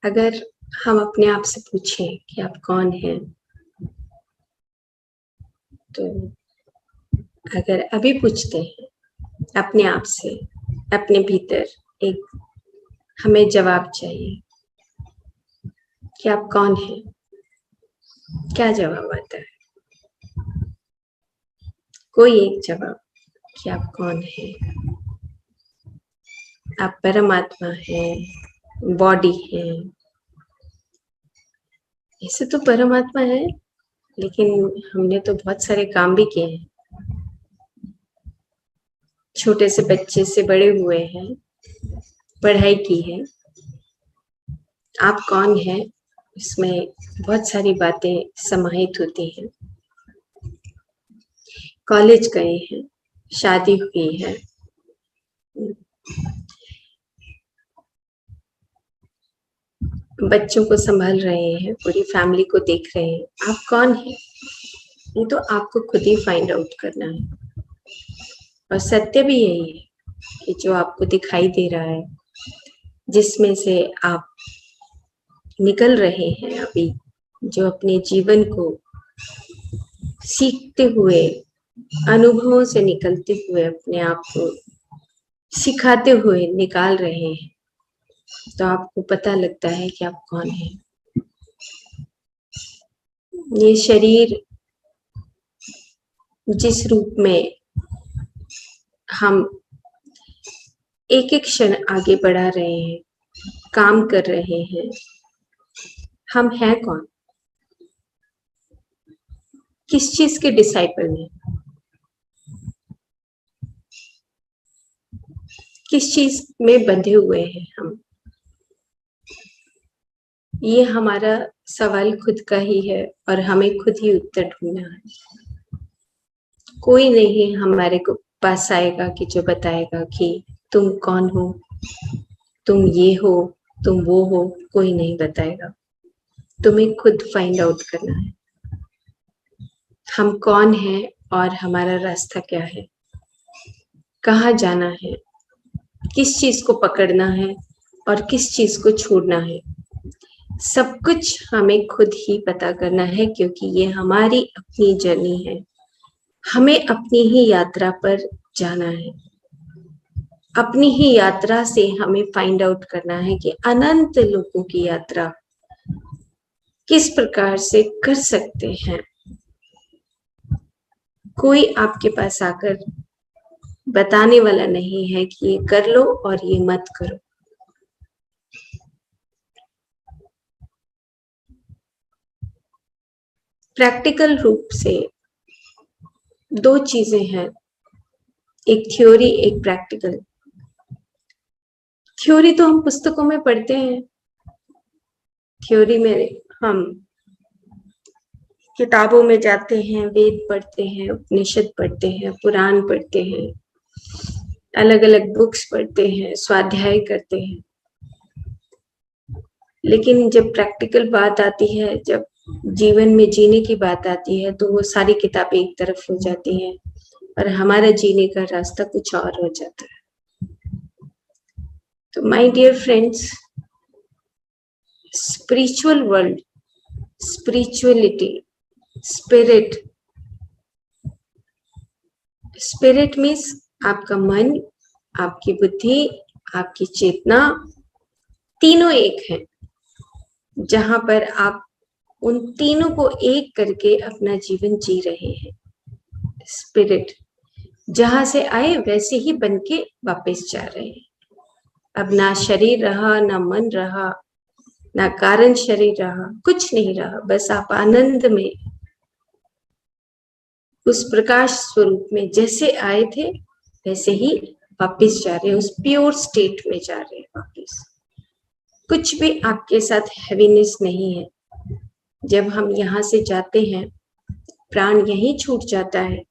अगर हम अपने आप से पूछें कि आप कौन हैं, तो अगर अभी पूछते हैं अपने आप से, अपने भीतर एक हमें जवाब चाहिए कि आप कौन हैं, क्या जवाब आता है? कोई एक जवाब कि आप कौन हैं। आप परमात्मा हैं, बॉडी है। ऐसे तो परमात्मा है, लेकिन हमने तो बहुत सारे काम भी किए हैं। छोटे से बच्चे से बड़े हुए हैं, पढ़ाई की है। आप कौन हैं, इसमें बहुत सारी बातें समाहित होती हैं। कॉलेज गए हैं, शादी हुई है, बच्चों को संभाल रहे हैं, पूरी फैमिली को देख रहे हैं। आप कौन हैं, ये तो आपको खुद ही फाइंड आउट करना है। और सत्य भी यही है कि जो आपको दिखाई दे रहा है, जिसमें से आप निकल रहे हैं अभी, जो अपने जीवन को सीखते हुए, अनुभवों से निकलते हुए अपने आप को सिखाते हुए निकाल रहे हैं, तो आपको पता लगता है कि आप कौन हैं। ये शरीर जिस रूप में हम एक एक क्षण आगे बढ़ा रहे हैं, काम कर रहे हैं, हम हैं कौन? किस चीज के डिसाइपल हैं? किस चीज में बंधे हुए हैं हम? ये हमारा सवाल खुद का ही है और हमें खुद ही उत्तर ढूंढना है। कोई नहीं हमारे को पास आएगा कि जो बताएगा कि तुम कौन हो, तुम ये हो, तुम वो हो। कोई नहीं बताएगा, तुम्हें खुद फाइंड आउट करना है हम कौन हैं और हमारा रास्ता क्या है, कहाँ जाना है, किस चीज को पकड़ना है और किस चीज को छोड़ना है। सब कुछ हमें खुद ही पता करना है, क्योंकि ये हमारी अपनी जर्नी है। हमें अपनी ही यात्रा पर जाना है। अपनी ही यात्रा से हमें फाइंड आउट करना है कि अनंत लोगों की यात्रा किस प्रकार से कर सकते हैं। कोई आपके पास आकर बताने वाला नहीं है कि ये कर लो और ये मत करो। प्रैक्टिकल रूप से दो चीजें हैं, एक थ्योरी, एक प्रैक्टिकल। थ्योरी तो हम पुस्तकों में पढ़ते हैं। थ्योरी में हम किताबों में जाते हैं, वेद पढ़ते हैं, उपनिषद पढ़ते हैं, पुराण पढ़ते हैं, अलग अलग बुक्स पढ़ते हैं, स्वाध्याय करते हैं। लेकिन जब प्रैक्टिकल बात आती है, जब जीवन में जीने की बात आती है, तो वो सारी किताबें एक तरफ हो जाती हैं और हमारा जीने का रास्ता कुछ और हो जाता है। तो my dear friends, spiritual world, spirituality, spirit, spirit means आपका मन, आपकी बुद्धि, आपकी चेतना, तीनों एक है। जहां पर आप उन तीनों को एक करके अपना जीवन जी रहे हैं। स्पिरिट जहां से आए वैसे ही बन के वापस जा रहे हैं। अब ना शरीर रहा, ना मन रहा, ना कारण शरीर रहा, कुछ नहीं रहा। बस आप आनंद में, उस प्रकाश स्वरूप में जैसे आए थे वैसे ही वापस जा रहे हैं, उस प्योर स्टेट में जा रहे हैं वापस। कुछ भी आपके साथ हैवीनेस नहीं है। जब हम यहाँ से जाते हैं, प्राण यहीं छूट जाता है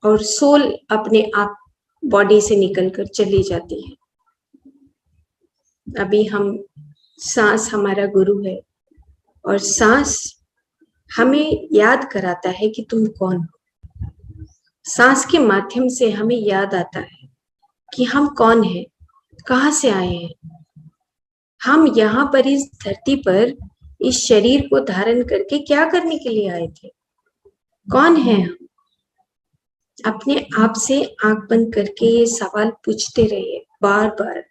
और सोल अपने आप बॉडी से निकलकर चली जाती है। अभी हम, सांस हमारा गुरु है और सांस हमें याद कराता है कि तुम कौन हो। सांस के माध्यम से हमें याद आता है कि हम कौन हैं, कहाँ से आए हैं, हम यहाँ पर इस धरती पर इस शरीर को धारण करके क्या करने के लिए आए थे? कौन है हम? अपने आप से आंख बंद करके ये सवाल पूछते रहिए, बार बार,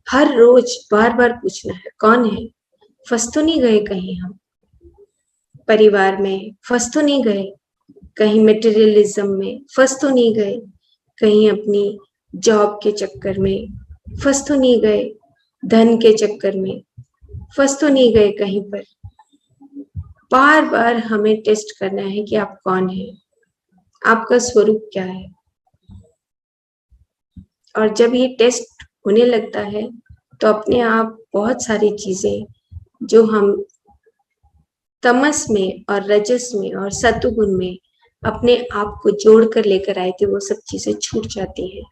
हर रोज बार बार पूछना है, कौन है? फंस तो नहीं गए कहीं हम परिवार में? फंस तो नहीं गए कहीं मटेरियलिज्म में? फंस तो नहीं गए कहीं अपनी जॉब के चक्कर में? फंस तो नहीं गए धन के चक्कर में? फंस तो नहीं गए कहीं पर? बार बार हमें टेस्ट करना है कि आप कौन हैं, आपका स्वरूप क्या है। और जब ये टेस्ट होने लगता है तो अपने आप बहुत सारी चीजें जो हम तमस में और रजस में और सत्वगुण में अपने आप को जोड़कर लेकर आए थे, वो सब चीजें छूट जाती हैं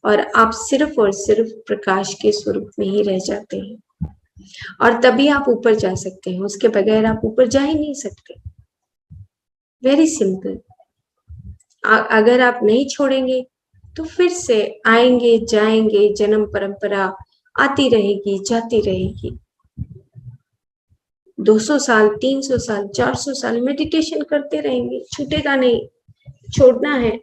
और आप सिर्फ और सिर्फ प्रकाश के स्वरूप में ही रह जाते हैं। और तभी आप ऊपर जा सकते हैं, उसके बगैर आप ऊपर जा ही नहीं सकते। Very simple. अगर आप नहीं छोड़ेंगे तो फिर से आएंगे जाएंगे, जन्म परंपरा आती रहेगी जाती रहेगी। 200 साल 300 साल 400 साल मेडिटेशन करते रहेंगे, छूटेगा नहीं, छोड़ना है।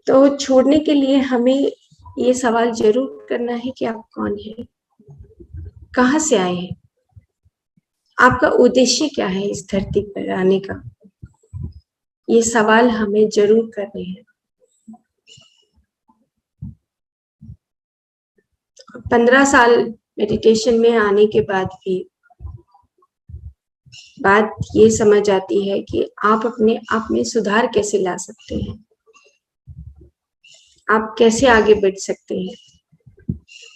तो छोड़ने के लिए हमें ये सवाल जरूर करना है कि आप कौन हैं, कहाँ से आए हैं, आपका उद्देश्य क्या है इस धरती पर आने का। ये सवाल हमें जरूर करने हैं। 15 साल मेडिटेशन में आने के बाद भी बात ये समझ आती है कि आप अपने आप में सुधार कैसे ला सकते हैं, आप कैसे आगे बढ़ सकते हैं।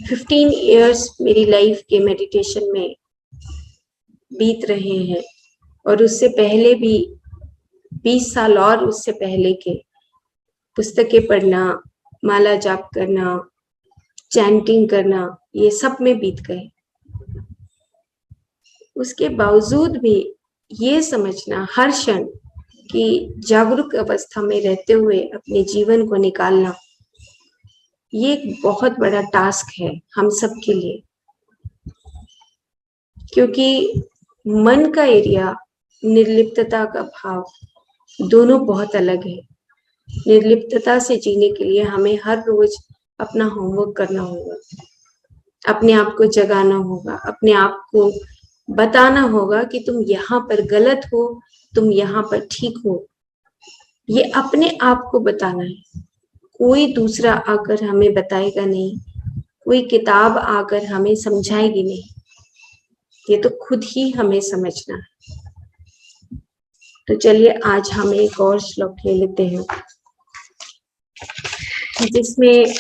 15 इयर्स मेरी लाइफ के मेडिटेशन में बीत रहे हैं और उससे पहले भी 20 साल और उससे पहले के पुस्तकें पढ़ना, माला जाप करना, चैंटिंग करना, ये सब में बीत गए। उसके बावजूद भी ये समझना हर क्षण कि जागरूक अवस्था में रहते हुए अपने जीवन को निकालना, ये एक बहुत बड़ा टास्क है हम सब के लिए। क्योंकि मन का एरिया, निर्लिप्तता का भाव दोनों बहुत अलग है। निर्लिप्तता से जीने के लिए हमें हर रोज अपना होमवर्क करना होगा, अपने आप को जगाना होगा, अपने आप को बताना होगा कि तुम यहाँ पर गलत हो, तुम यहाँ पर ठीक हो। ये अपने आप को बताना है, कोई दूसरा आकर हमें बताएगा नहीं, कोई किताब आकर हमें समझाएगी नहीं, ये तो खुद ही हमें समझना है। तो चलिए आज हम एक और श्लोक ले लेते हैं जिसमें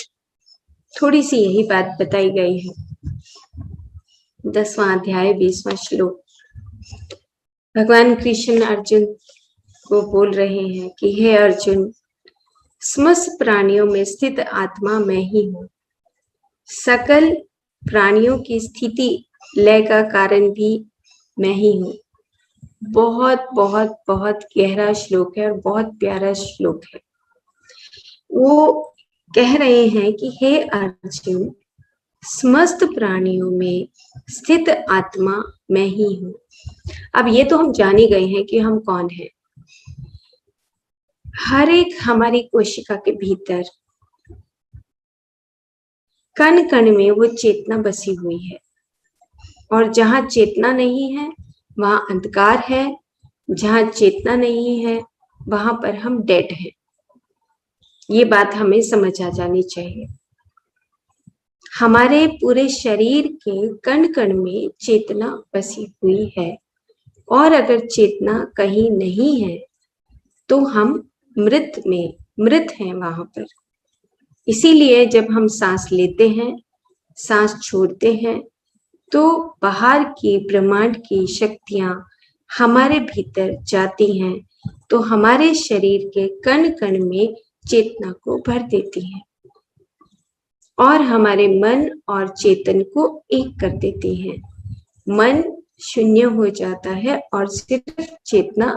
थोड़ी सी यही बात बताई गई है। 10वां अध्याय 20वां श्लोक। भगवान कृष्ण अर्जुन को बोल रहे हैं कि हे अर्जुन, समस्त प्राणियों में स्थित आत्मा मैं ही हूँ। सकल प्राणियों की स्थिति लय का कारण भी मैं ही हूँ। बहुत बहुत बहुत गहरा श्लोक है और बहुत प्यारा श्लोक है। वो कह रहे हैं कि हे अर्जुन, समस्त प्राणियों में स्थित आत्मा मैं ही हूँ। अब ये तो हम जान ही गए हैं कि हम कौन हैं। हर एक हमारी कोशिका के भीतर कण कण में वो चेतना बसी हुई है और जहां चेतना नहीं है वहां अंधकार है, जहां चेतना नहीं है वहां पर हम डेड हैं। ये बात हमें समझ आ जानी चाहिए। हमारे पूरे शरीर के कण कण में चेतना बसी हुई है और अगर चेतना कहीं नहीं है तो हम मृत हैं वहां पर। इसीलिए जब हम सांस लेते हैं, सांस छोड़ते हैं, तो बाहर की ब्रह्मांड की शक्तियां हमारे भीतर जाती हैं तो हमारे शरीर के कण कण में चेतना को भर देती हैं और हमारे मन और चेतन को एक कर देती हैं। मन शून्य हो जाता है और सिर्फ चेतना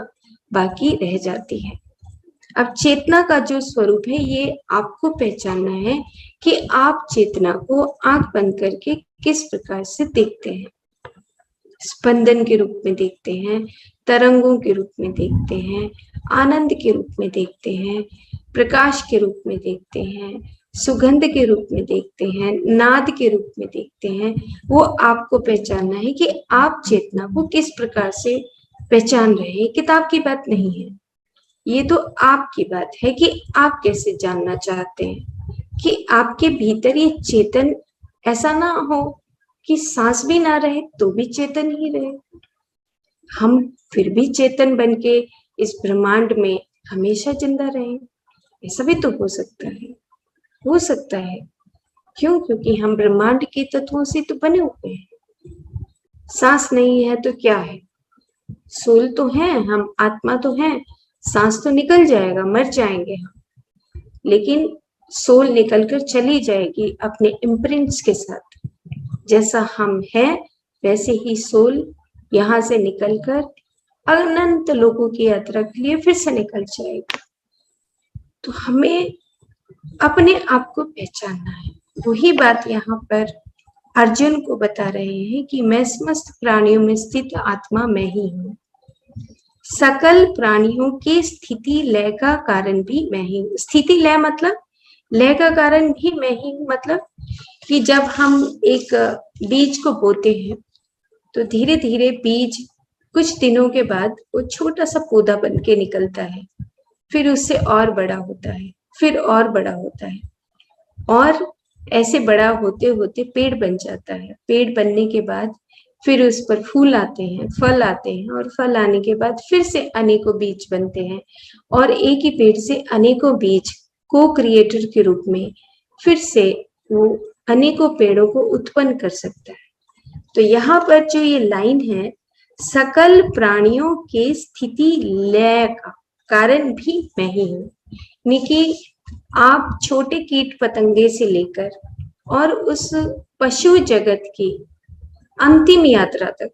बाकी रह जाती है। अब चेतना का जो स्वरूप है ये आपको पहचानना है कि आप चेतना को आंख बंद करके किस प्रकार से देखते हैं। स्पंदन के रूप में देखते हैं, तरंगों के रूप में देखते हैं, आनंद के रूप में देखते हैं, प्रकाश के रूप में देखते हैं, सुगंध के रूप में देखते हैं, नाद के रूप में देखते हैं। वो आपको पहचानना है कि आप चेतना को किस प्रकार से पहचान रहे हैं। किताब की बात नहीं है, ये तो आपकी बात है कि आप कैसे जानना चाहते हैं कि आपके भीतर ये चेतन ऐसा ना हो कि सांस भी ना रहे तो भी चेतन ही रहे, हम फिर भी चेतन बन के इस ब्रह्मांड में हमेशा जिंदा रहे। ऐसा भी तो हो सकता है, हो सकता है। क्यों? क्योंकि हम ब्रह्मांड के तत्वों से तो बने हुए हैं। सांस नहीं है तो क्या है? सोल तो है, हम आत्मा तो है। सांस तो निकल जाएगा, मर जाएंगे हम, लेकिन सोल निकलकर चली जाएगी अपने इम्प्रिंट्स के साथ। जैसा हम हैं वैसे ही सोल यहाँ से निकलकर अनंत लोगों की यात्रा के लिए फिर से निकल जाएगी। तो हमें अपने आप को पहचानना है। वही बात यहाँ पर अर्जुन को बता रहे हैं कि मैं समस्त प्राणियों में स्थित आत्मा मैं ही हूँ। सकल प्राणियों की स्थिति लय का कारण भी मैं ही हूँ। स्थिति लय मतलब लय का कारण भी मैं ही हूँ। मतलब कि जब हम एक बीज को बोते हैं तो धीरे धीरे बीज कुछ दिनों के बाद वो छोटा सा पौधा बन के निकलता है, फिर उससे और बड़ा होता है, फिर और बड़ा होता है, और ऐसे बड़ा होते होते पेड़ बन जाता है। पेड़ बनने के बाद फिर उस पर फूल आते हैं, फल आते हैं, और फल आने के बाद फिर से अनेकों बीज बनते हैं, और एक ही पेड़ से अनेकों बीज को क्रिएटर के रूप में फिर से वो अनेकों पेड़ों को उत्पन्न कर सकता है। तो यहाँ पर जो ये लाइन है, सकल प्राणियों के स्थिति लय का कारण भी मैं ही हूँ, यानी कि आप छोटे कीट पतंगे से लेकर और उस पशु जगत की अंतिम यात्रा तक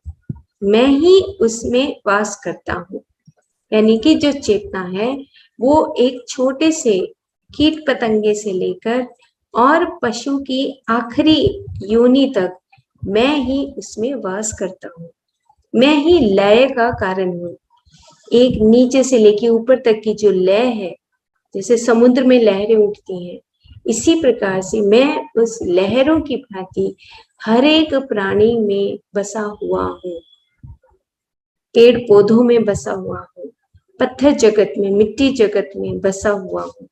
मैं ही उसमें वास करता हूँ। यानी कि जो चेतना है वो एक छोटे से कीट पतंगे से लेकर और पशु की आखिरी योनि तक मैं ही उसमें वास करता हूँ। मैं ही लय का कारण हूँ। एक नीचे से लेके ऊपर तक की जो लय है, जैसे समुद्र में लहरें उठती हैं, इसी प्रकार से मैं उस लहरों की भांति हर एक प्राणी में बसा हुआ हूँ, पेड़ पौधों में बसा हुआ हूँ, पत्थर जगत में, मिट्टी जगत में बसा हुआ हूँ।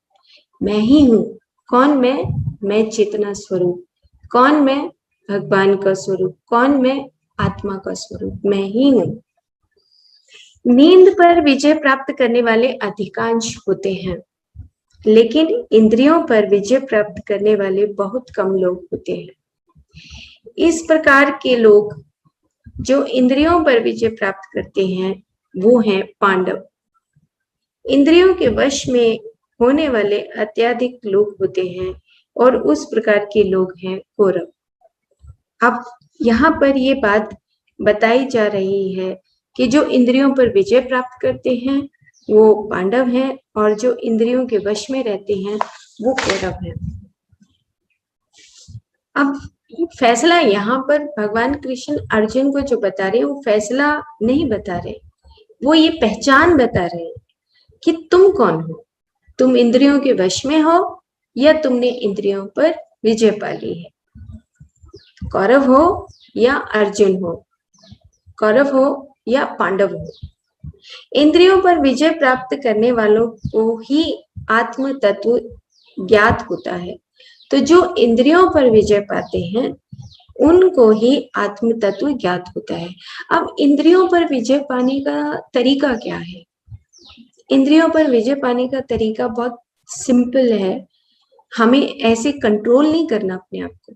मैं ही हूँ। कौन मैं? मैं चेतना स्वरूप। कौन मैं? भगवान का स्वरूप। कौन मैं? आत्मा का स्वरूप। मैं ही हूँ। नींद पर विजय प्राप्त करने वाले अधिकांश होते हैं, लेकिन इंद्रियों पर विजय प्राप्त करने वाले बहुत कम लोग होते हैं। इस प्रकार के लोग जो इंद्रियों पर विजय प्राप्त करते हैं वो हैं पांडव। इंद्रियों के वश में होने वाले अत्यधिक लोग होते हैं और उस प्रकार के लोग हैं कौरव। अब यहाँ पर ये बात बताई जा रही है कि जो इंद्रियों पर विजय प्राप्त करते हैं वो पांडव हैं, और जो इंद्रियों के वश में रहते हैं वो कौरव हैं। अब फैसला यहाँ पर भगवान कृष्ण अर्जुन को जो बता रहे हैं वो फैसला नहीं बता रहे, वो ये पहचान बता रहे हैं कि तुम कौन हो। तुम इंद्रियों के वश में हो या तुमने इंद्रियों पर विजय पा ली है। कौरव हो या अर्जुन हो, कौरव हो या पांडव हो, इंद्रियों पर विजय प्राप्त करने वालों को ही आत्म तत्व ज्ञात होता है। तो जो इंद्रियों पर विजय पाते हैं उनको ही आत्म तत्व ज्ञात होता है। अब इंद्रियों पर विजय पाने का तरीका क्या है? इंद्रियों पर विजय पाने का तरीका बहुत सिंपल है। हमें ऐसे कंट्रोल नहीं करना अपने आप को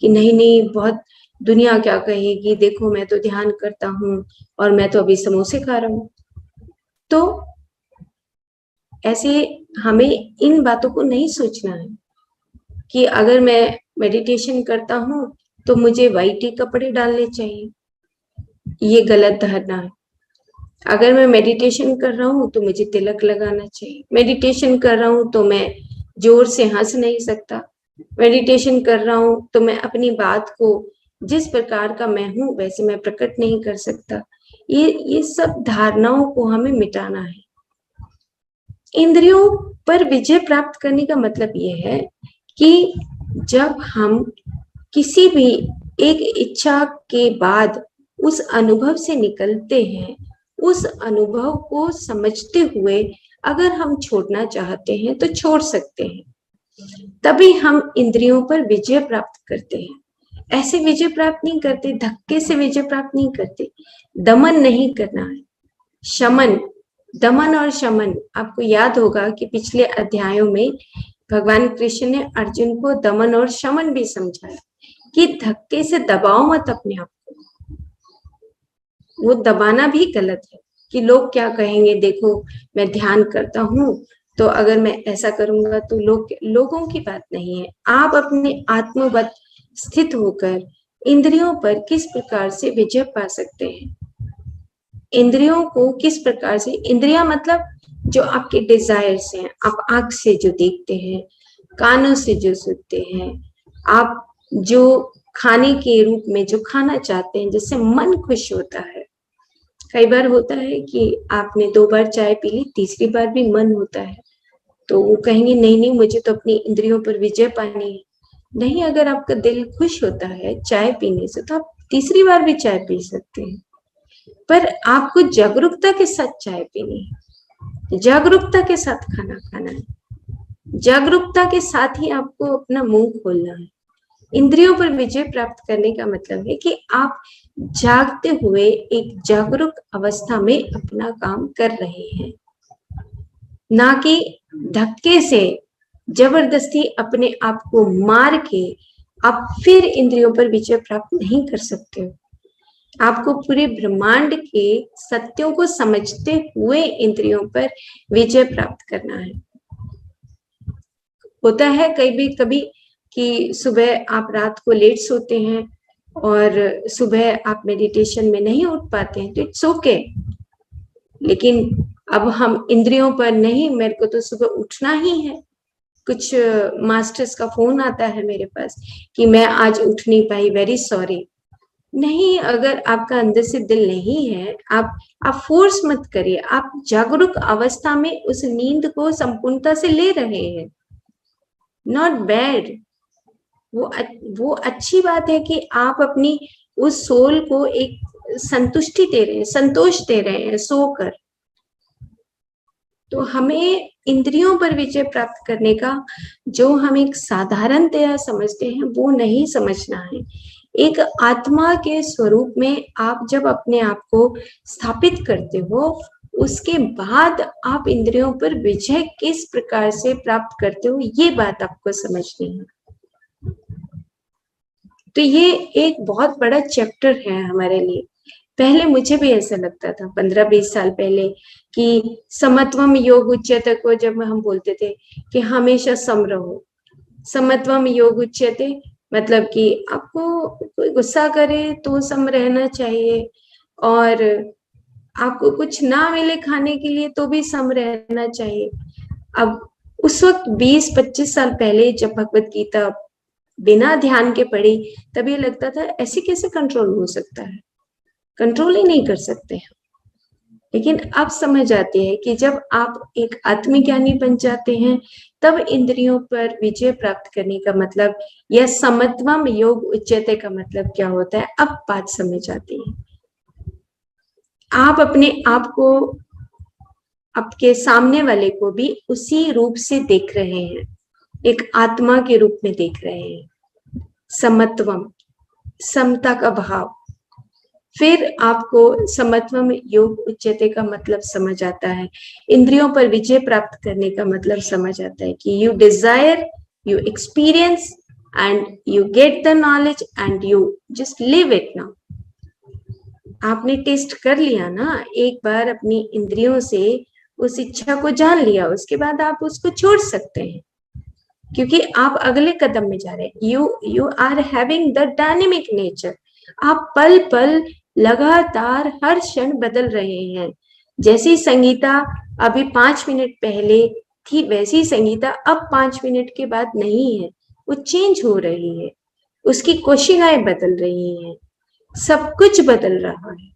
कि नहीं नहीं बहुत दुनिया क्या कहेगी, देखो मैं तो ध्यान करता हूँ और मैं तो अभी समोसे खा रहा हूँ। तो ऐसे हमें इन बातों को नहीं सोचना है कि अगर मैं मेडिटेशन करता हूँ तो मुझे वाइट ही कपड़े डालने चाहिए। ये गलत धारणा है। अगर मैं मेडिटेशन कर रहा हूँ तो मुझे तिलक लगाना चाहिए। मेडिटेशन कर रहा हूँ तो मैं जोर से हंस नहीं सकता। मेडिटेशन कर रहा हूँ तो मैं अपनी बात को जिस प्रकार का मैं हूँ वैसे मैं प्रकट नहीं कर सकता। ये सब धारणाओं को हमें मिटाना है। इंद्रियों पर विजय प्राप्त करने का मतलब ये है कि जब हम किसी भी एक इच्छा के बाद उस अनुभव से निकलते हैं, उस अनुभव को समझते हुए अगर हम छोड़ना चाहते हैं तो छोड़ सकते हैं। तभी हम इंद्रियों पर विजय प्राप्त करते हैं। ऐसे विजय प्राप्त नहीं करते, धक्के से विजय प्राप्त नहीं करते। दमन नहीं करना है, शमन। दमन और शमन, आपको याद होगा कि पिछले अध्यायों में भगवान कृष्ण ने अर्जुन को दमन और शमन भी समझाया कि धक्के से दबाओ मत अपने आप को। वो दबाना भी गलत है कि लोग क्या कहेंगे, देखो मैं ध्यान करता हूँ तो अगर मैं ऐसा करूंगा तो लोगों की बात नहीं है। आप अपने आत्मवत स्थित होकर इंद्रियों पर किस प्रकार से विजय पा सकते हैं। इंद्रियों को किस प्रकार से, इंद्रियां मतलब जो आपके डिजायर्स हैं, आप आंख से जो देखते हैं, कानों से जो सुनते हैं, आप जो खाने के रूप में जो खाना चाहते हैं, जिससे मन खुश होता है। कई बार होता है कि आपने 2 बार चाय पी ली, तीसरी बार भी मन होता है तो वो कहेंगे नहीं नहीं मुझे तो अपनी इंद्रियों पर विजय पानी है। नहीं, अगर आपका दिल खुश होता है चाय पीने से तो आप तीसरी बार भी चाय पी सकते हैं, पर आपको जागरूकता के साथ चाय पीनी है, जागरूकता के साथ खाना खाना है, जागरूकता के साथ ही आपको अपना मुंह खोलना है। इंद्रियों पर विजय प्राप्त करने का मतलब है कि आप जागते हुए एक जागरूक अवस्था में अपना काम कर रहे हैं, ना कि धक्के से जबरदस्ती अपने आप को मार के आप फिर इंद्रियों पर विजय प्राप्त नहीं कर सकते हो। आपको पूरे ब्रह्मांड के सत्यों को समझते हुए इंद्रियों पर विजय प्राप्त करना है। होता है कभी कि सुबह आप रात को लेट सोते हैं और सुबह आप मेडिटेशन में नहीं उठ पाते हैं तो इट्स ओके। लेकिन अब हम इंद्रियों पर नहीं, मेरे को तो सुबह उठना ही है। कुछ मास्टर्स का फोन आता है मेरे पास कि मैं आज उठ नहीं पाई, वेरी सॉरी। नहीं, अगर आपका अंदर से दिल नहीं है, आप फोर्स मत करिए। आप जागरूक अवस्था में उस नींद को संपूर्णता से ले रहे हैं, नॉट बैड। वो अच्छी बात है कि आप अपनी उस सोल को एक संतुष्टि दे रहे हैं, संतोष दे रहे हैं सोकर। तो हमें इंद्रियों पर विजय प्राप्त करने का जो हम एक साधारणतया समझते हैं वो नहीं समझना है। एक आत्मा के स्वरूप में आप जब अपने आप को स्थापित करते हो, उसके बाद आप इंद्रियों पर विजय किस प्रकार से प्राप्त करते हो, ये बात आपको समझनी है। तो ये एक बहुत बड़ा चैप्टर है हमारे लिए। पहले मुझे भी ऐसा लगता था 15-20 साल पहले कि समत्वम योग उच्यते को जब हम बोलते थे कि हमेशा सम रहो। समत्वम योग उच्यते मतलब कि आपको कोई गुस्सा करे तो सम रहना चाहिए, और आपको कुछ ना मिले खाने के लिए तो भी सम रहना चाहिए। अब उस वक्त 20-25 साल पहले जब भगवत गीता बिना ध्यान के पढ़ी, तब ये लगता था ऐसे कैसे कंट्रोल हो सकता है, कंट्रोल ही नहीं कर सकते हैं। लेकिन अब समझ आती है कि जब आप एक आत्मज्ञानी बन जाते हैं तब इंद्रियों पर विजय प्राप्त करने का मतलब या समत्वम योग उच्यते का मतलब क्या होता है, अब बात समझ आती है। आप अपने आप को, आपके सामने वाले को भी उसी रूप से देख रहे हैं, एक आत्मा के रूप में देख रहे हैं। समत्वम, समता का भाव। फिर आपको समत्वम योग उच्यते का मतलब समझ आता है, इंद्रियों पर विजय प्राप्त करने का मतलब समझ आता है कि you desire, you experience and you get the knowledge and you just live it now. आपने टेस्ट कर लिया ना एक बार अपनी इंद्रियों से, उस इच्छा को जान लिया, उसके बाद आप उसको छोड़ सकते हैं क्योंकि आप अगले कदम में जा रहे हैं। You are having the dynamic nature. आप पल पल लगातार हर क्षण बदल रहे हैं। जैसी संगीता अभी 5 मिनट पहले थी, वैसी संगीता अब 5 मिनट के बाद नहीं है, वो चेंज हो रही है, उसकी कोशिकाएं बदल रही हैं, सब कुछ बदल रहा है।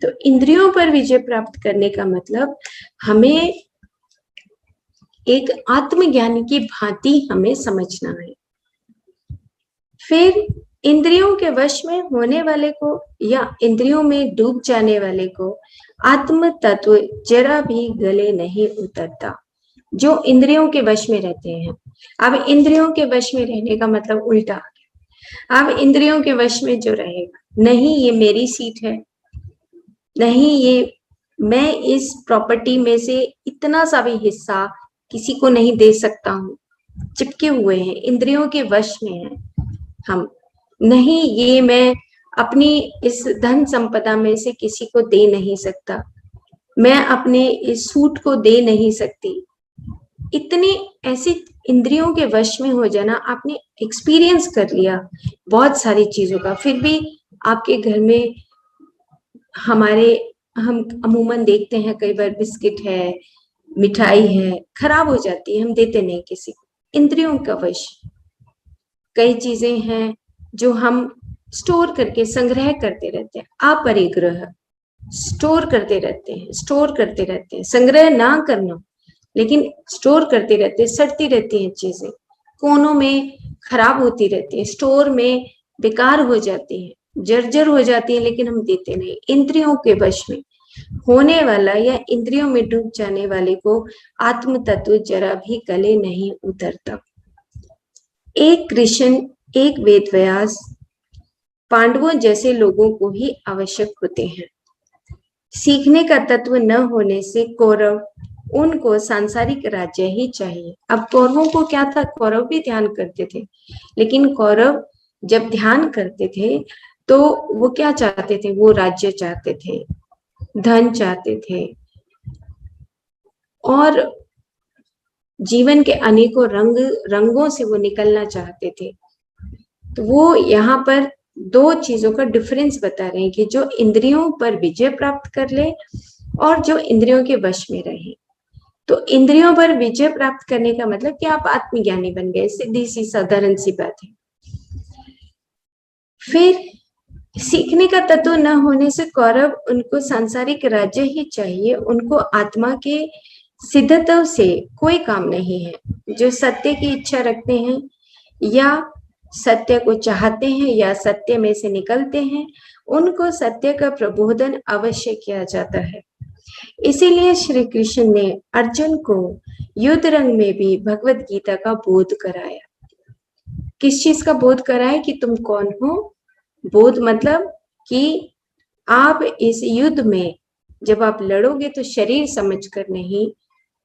तो इंद्रियों पर विजय प्राप्त करने का मतलब हमें एक आत्मज्ञानी की भांति हमें समझना है। फिर इंद्रियों के वश में होने वाले को या इंद्रियों में डूब जाने वाले को आत्म तत्व जरा भी गले नहीं उतरता। जो इंद्रियों के वश में रहते हैं, अब इंद्रियों के वश में रहने का मतलब उल्टा आ गया। अब इंद्रियों के वश में जो रहेगा, नहीं ये मेरी सीट है, नहीं ये मैं इस प्रॉपर्टी में से इतना सा भी हिस्सा किसी को नहीं दे सकता हूँ, चिपके हुए हैं, इंद्रियों के वश में है हम, नहीं ये मैं अपनी इस धन संपदा में से किसी को दे नहीं सकता, मैं अपने इस सूट को दे नहीं सकती। इतने ऐसे इंद्रियों के वश में हो जाना, आपने एक्सपीरियंस कर लिया बहुत सारी चीजों का, फिर भी आपके घर में हम अमूमन देखते हैं कई बार बिस्किट है, मिठाई है, खराब हो जाती है, हम देते नहीं किसी को। इंद्रियों का वश। कई चीजें हैं जो हम स्टोर करके संग्रह करते रहते हैं, अपरिग्रह, स्टोर करते रहते हैं, स्टोर करते रहते हैं, संग्रह ना करना, लेकिन स्टोर करते रहते हैं, सड़ती रहती हैं चीजें, कोनों में खराब होती रहती है, स्टोर में बेकार हो जाती है, जर्जर हो जाती है, लेकिन हम देते नहीं। इंद्रियों के वश में होने वाला या इंद्रियों में डूब जाने वाले को आत्म तत्व जरा भी गले नहीं उतरता। एक कृष्ण, एक वेदव्यास, पांडवों जैसे लोगों को ही आवश्यक होते हैं। सीखने का तत्व न होने से कौरव, उनको सांसारिक राज्य ही चाहिए। अब कौरवों को क्या था, कौरव भी ध्यान करते थे, लेकिन कौरव जब ध्यान करते थे तो वो क्या चाहते थे, वो राज्य चाहते थे, धन चाहते थे, और जीवन के अनेकों रंगों से वो निकलना चाहते थे। तो वो यहाँ पर दो चीजों का डिफरेंस बता रहे हैं कि जो इंद्रियों पर विजय प्राप्त कर ले और जो इंद्रियों के वश में रहे। तो इंद्रियों पर विजय प्राप्त करने का मतलब कि आप आत्मज्ञानी बन गए, सीधी सी साधारण सी बात है। फिर सीखने का तत्व न होने से कौरव, उनको सांसारिक राज्य ही चाहिए, उनको आत्मा के सिद्धत्व से कोई काम नहीं है। जो सत्य की इच्छा रखते हैं या सत्य को चाहते हैं या सत्य में से निकलते हैं, उनको सत्य का प्रबोधन अवश्य किया जाता है। इसीलिए श्री कृष्ण ने अर्जुन को युद्ध रंग में भी भगवत गीता का बोध कराया। किस चीज का बोध कराया, कि तुम कौन हो। बोध मतलब कि आप इस युद्ध में जब आप लड़ोगे तो शरीर समझकर नहीं,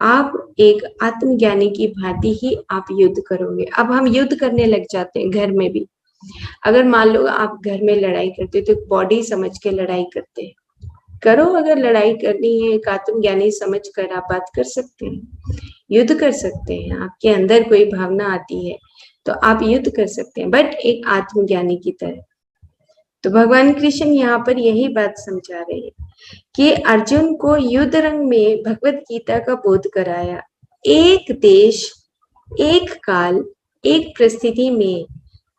आप एक आत्मज्ञानी की भांति ही आप युद्ध करोगे। अब हम युद्ध करने लग जाते हैं घर में भी। अगर मान लो आप घर में लड़ाई करते हो तो बॉडी समझ के लड़ाई करते हैं, करो। अगर लड़ाई करनी है एक आत्मज्ञानी समझ कर आप बात कर सकते हैं, युद्ध कर सकते हैं। आपके अंदर कोई भावना आती है तो आप युद्ध कर सकते हैं, बट एक आत्मज्ञानी की तरह। तो भगवान कृष्ण यहाँ पर यही बात समझा रहे हैं कि अर्जुन को युद्ध रंग में भगवत गीता का बोध कराया। एक देश, एक काल, एक परिस्थिति में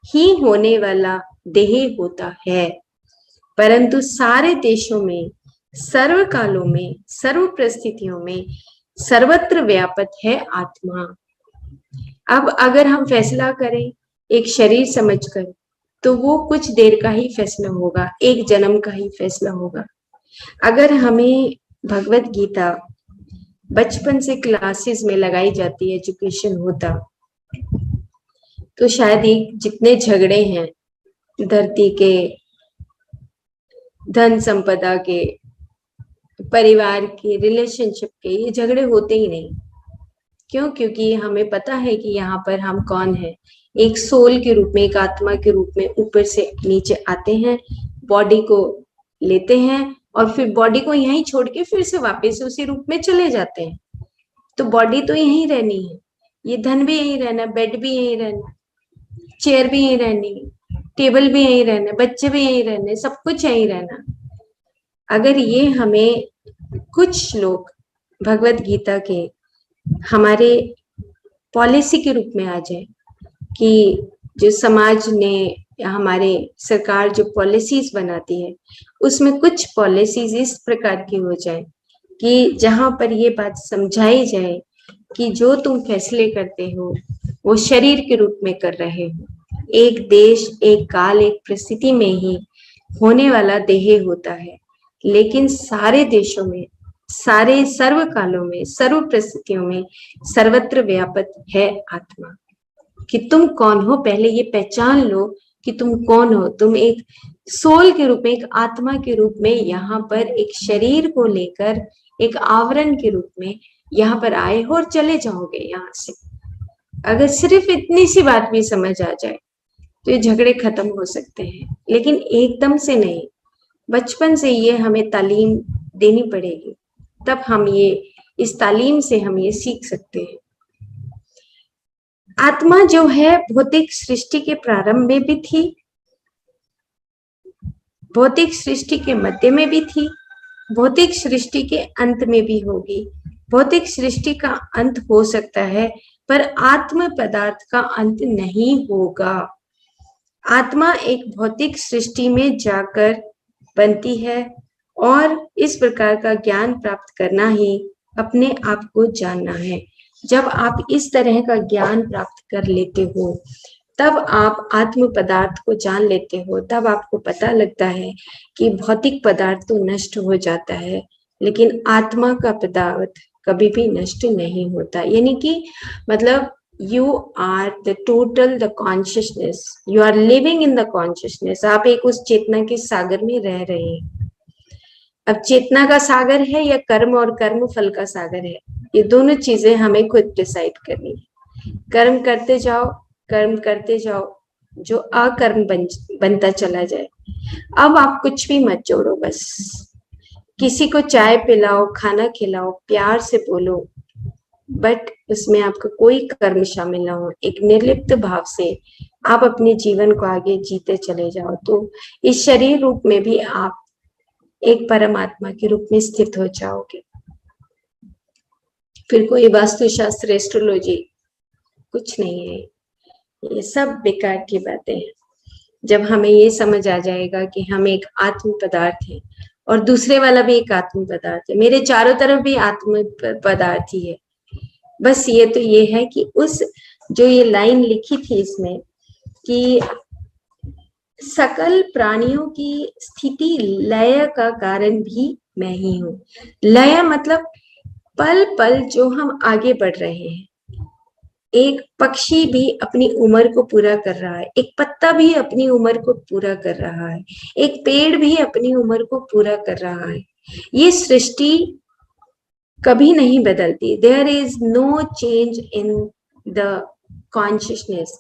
ही होने वाला देह होता है, परंतु सारे देशों में, सर्व कालों में, सर्व परिस्थितियों में सर्वत्र व्यापक है आत्मा। अब अगर हम फैसला करें एक शरीर समझकर, तो वो कुछ देर का ही फैसला होगा, एक जन्म का ही फैसला होगा। अगर हमें भगवत गीता बचपन से क्लासेस में लगाई जाती, एजुकेशन होता, तो शायद ये जितने झगड़े हैं धरती के, धन संपदा के, परिवार के, रिलेशनशिप के, ये झगड़े होते ही नहीं। क्यों? क्योंकि हमें पता है कि यहाँ पर हम कौन है, एक सोल के रूप में, एक आत्मा के रूप में ऊपर से नीचे आते हैं, बॉडी को लेते हैं और फिर बॉडी को यहीं छोड़ के फिर से वापस उसी रूप में चले जाते हैं। तो बॉडी तो यहीं रहनी है, ये धन भी यहीं रहना, बेड भी यहीं रहना, चेयर भी यहीं रहनी, टेबल भी यहीं रहना, बच्चे भी यहीं रहने, सब कुछ यहीं रहना। अगर ये हमें कुछ लोग भगवत गीता के हमारे पॉलिसी के रूप में आ जाए कि जो समाज ने या हमारे सरकार जो पॉलिसीज बनाती है उसमें कुछ पॉलिसीज इस प्रकार की हो जाए कि जहां पर ये बात समझाई जाए कि जो तुम फैसले करते हो वो शरीर के रूप में कर रहे हो। एक देश, एक काल, एक परिस्थिति में ही होने वाला देह होता है, लेकिन सारे देशों में, सारे सर्व कालों में, सर्व परिस्थितियों में सर्वत्र व्यापक है आत्मा। कि तुम कौन हो, पहले ये पहचान लो कि तुम कौन हो। तुम एक सोल के रूप में, एक आत्मा के रूप में यहाँ पर एक शरीर को लेकर एक आवरण के रूप में यहाँ पर आए हो और चले जाओगे यहाँ से। अगर सिर्फ इतनी सी बात भी समझ आ जाए तो ये झगड़े खत्म हो सकते हैं, लेकिन एकदम से नहीं। बचपन से ये हमें तालीम देनी पड़ेगी, तब हम ये इस तालीम से हम ये सीख सकते हैं। आत्मा जो है भौतिक सृष्टि के प्रारंभ में भी थी, भौतिक सृष्टि के मध्य में भी थी, भौतिक सृष्टि के अंत में भी होगी। भौतिक सृष्टि का अंत हो सकता है पर आत्म पदार्थ का अंत नहीं होगा। आत्मा एक भौतिक सृष्टि में जाकर बनती है और इस प्रकार का ज्ञान प्राप्त करना ही अपने आप को जानना है। जब आप इस तरह का ज्ञान प्राप्त कर लेते हो, तब आप आत्म पदार्थ को जान लेते हो, तब आपको पता लगता है कि भौतिक पदार्थ तो नष्ट हो जाता है, लेकिन आत्मा का पदार्थ कभी भी नष्ट नहीं होता। यानी कि मतलब you are the total the consciousness, you are living in the consciousness। आप एक उस चेतना के सागर में रह रहे हैं। अब चेतना का सागर है या कर्म और कर्म फल का सागर है, ये दोनों चीजें हमें खुद डिसाइड करनी है। कर्म करते जाओ, कर्म करते जाओ, जो अकर्म बनता चला जाए। अब आप कुछ भी मत जोड़ो, बस किसी को चाय पिलाओ, खाना खिलाओ, प्यार से बोलो, बट उसमें आपका कोई कर्म शामिल ना हो। एक निर्लिप्त भाव से आप अपने जीवन को आगे जीते चले जाओ, तो इस शरीर रूप में भी आप एक परमात्मा के रूप में स्थित हो जाओगे। फिर कोई वास्तुशास्त्र, एस्ट्रोलॉजी कुछ नहीं है, ये सब बेकार की बातें हैं। जब हमें ये समझ आ जाएगा कि हम एक आत्म पदार्थ है और दूसरे वाला भी एक आत्म पदार्थ है, मेरे चारों तरफ भी आत्म पदार्थ ही है। बस ये तो ये है कि उस जो ये लाइन लिखी थी इसमें कि सकल प्राणियों की स्थिति लय का कारण भी मैं ही हूं। लय मतलब पल पल जो हम आगे बढ़ रहे हैं। एक पक्षी भी अपनी उम्र को पूरा कर रहा है, एक पत्ता भी अपनी उम्र को पूरा कर रहा है, एक पेड़ भी अपनी उम्र को पूरा कर रहा है। ये सृष्टि कभी नहीं बदलती। There is no change in the consciousness,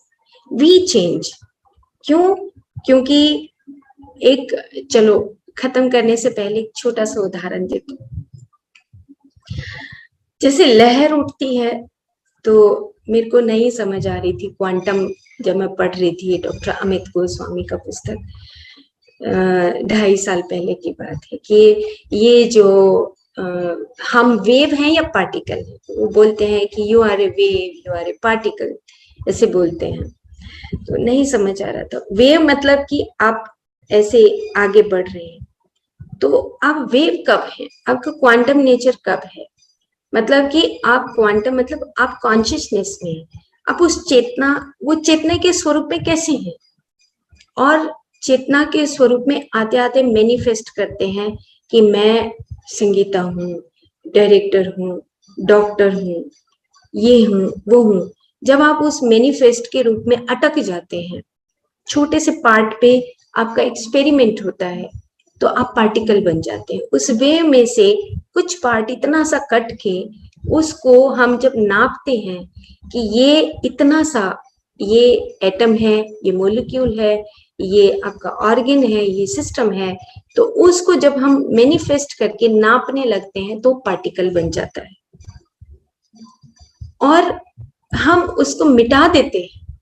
we change. क्यों? क्योंकि एक, चलो खत्म करने से पहले एक छोटा सा उदाहरण देती हूँ। जैसे लहर उठती है, तो मेरे को नहीं समझ आ रही थी क्वांटम, जब मैं पढ़ रही थी डॉक्टर अमित गोस्वामी का पुस्तक, 2.5 साल पहले की बात है, कि ये जो हम वेव हैं या पार्टिकल हैं। वो बोलते हैं कि you are a wave, you are a particle, ऐसे बोलते हैं। तो नहीं समझ आ रहा था। वेव मतलब कि आप ऐसे आगे बढ़ रहे हैं, तो आप वेव कब है, आपका क्वांटम नेचर कब है? मतलब कि आप क्वांटम मतलब आप कॉन्शियसनेस में, आप उस चेतना, वो चेतना के स्वरूप में कैसे हैं, और चेतना के स्वरूप में आते आते मैनिफेस्ट करते हैं कि मैं संगीता हूँ, डायरेक्टर हूँ, डॉक्टर हूँ, ये हूँ, वो हूँ। जब आप उस मैनिफेस्ट के रूप में अटक जाते हैं, छोटे से पार्ट पे आपका एक्सपेरिमेंट होता है, तो आप पार्टिकल बन जाते हैं। उस वेव में से कुछ पार्ट इतना सा कट के उसको हम जब नापते हैं कि ये इतना सा, ये एटम है, ये मॉलिक्यूल है, ये आपका ऑर्गन है, ये सिस्टम है, तो उसको जब हम मैनिफेस्ट करके नापने लगते हैं तो पार्टिकल बन जाता है। और हम उसको मिटा देते हैं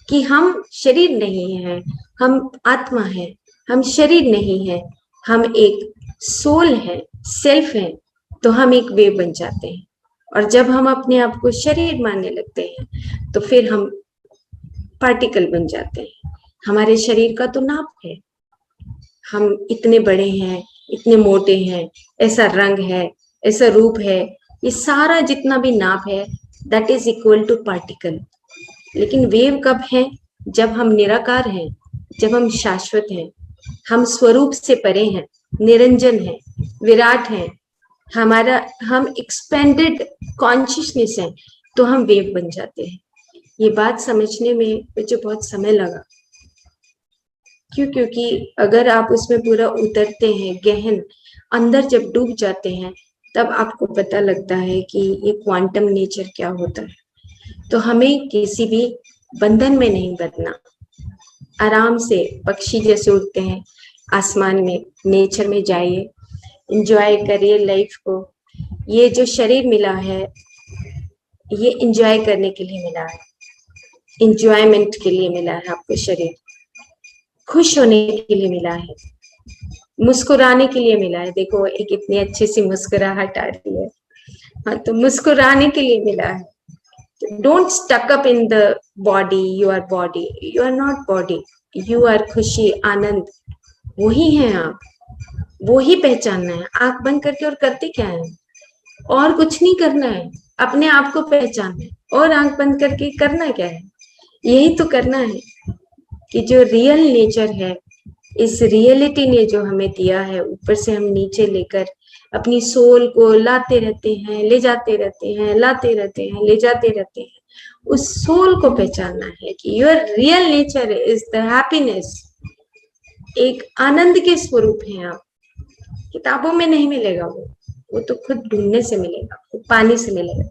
कि हम शरीर नहीं है, हम आत्मा है, हम शरीर नहीं है, हम एक सोल है, सेल्फ है। तो हम एक वेव बन जाते हैं। और जब हम अपने आप को शरीर मानने लगते हैं तो फिर हम पार्टिकल बन जाते हैं। हमारे शरीर का तो नाप है, हम इतने बड़े हैं, इतने मोटे हैं, ऐसा रंग है, ऐसा रूप है, ये सारा जितना भी नाप है that is equal to particle. लेकिन वेव कब है? जब हम निराकार हैं, जब हम शाश्वत हैं, हम स्वरूप से परे हैं, निरंजन हैं, विराट हैं, हम एक्सपेंडेड कॉन्शियसनेस हैं, तो हम वेव बन जाते हैं। ये बात समझने में मुझे बहुत समय लगा। क्योंकि अगर आप उसमें पूरा उतरते हैं, गहन अंदर जब डूब जाते हैं, तब आपको पता लगता है कि ये क्वांटम नेचर क्या होता है। तो हमें किसी भी बंधन में नहीं बंधना, आराम से पक्षी जैसे उड़ते हैं आसमान में, नेचर में जाइए, एंजॉय करिए लाइफ को। ये जो शरीर मिला है ये एंजॉय करने के लिए मिला है, एंजॉयमेंट के लिए मिला है आपको शरीर, खुश होने के लिए मिला है, मुस्कुराने के लिए मिला है। देखो एक इतनी अच्छी सी मुस्कुराहट आ रही है, हाँ, तो मुस्कुराने के लिए मिला है। Don't stuck up in the body, you are not body, you are खुशी, आनंद, वही है आप, वो ही पहचानना है। आंख बंद करके और करते क्या है? और कुछ नहीं करना है, अपने आप को पहचानना है। और आंख बंद करके करना क्या है? यही तो करना है कि जो रियल नेचर है, इस रियलिटी ने जो हमें दिया है, ऊपर से हम नीचे लेकर अपनी सोल को लाते रहते हैं, ले जाते रहते हैं, लाते रहते हैं, ले जाते रहते हैं। उस सोल को पहचानना है कि your real nature is the happiness, एक आनंद के स्वरूप हैं आप। किताबों में नहीं मिलेगा वो तो खुद ढूंढने से मिलेगा, पानी से मिलेगा।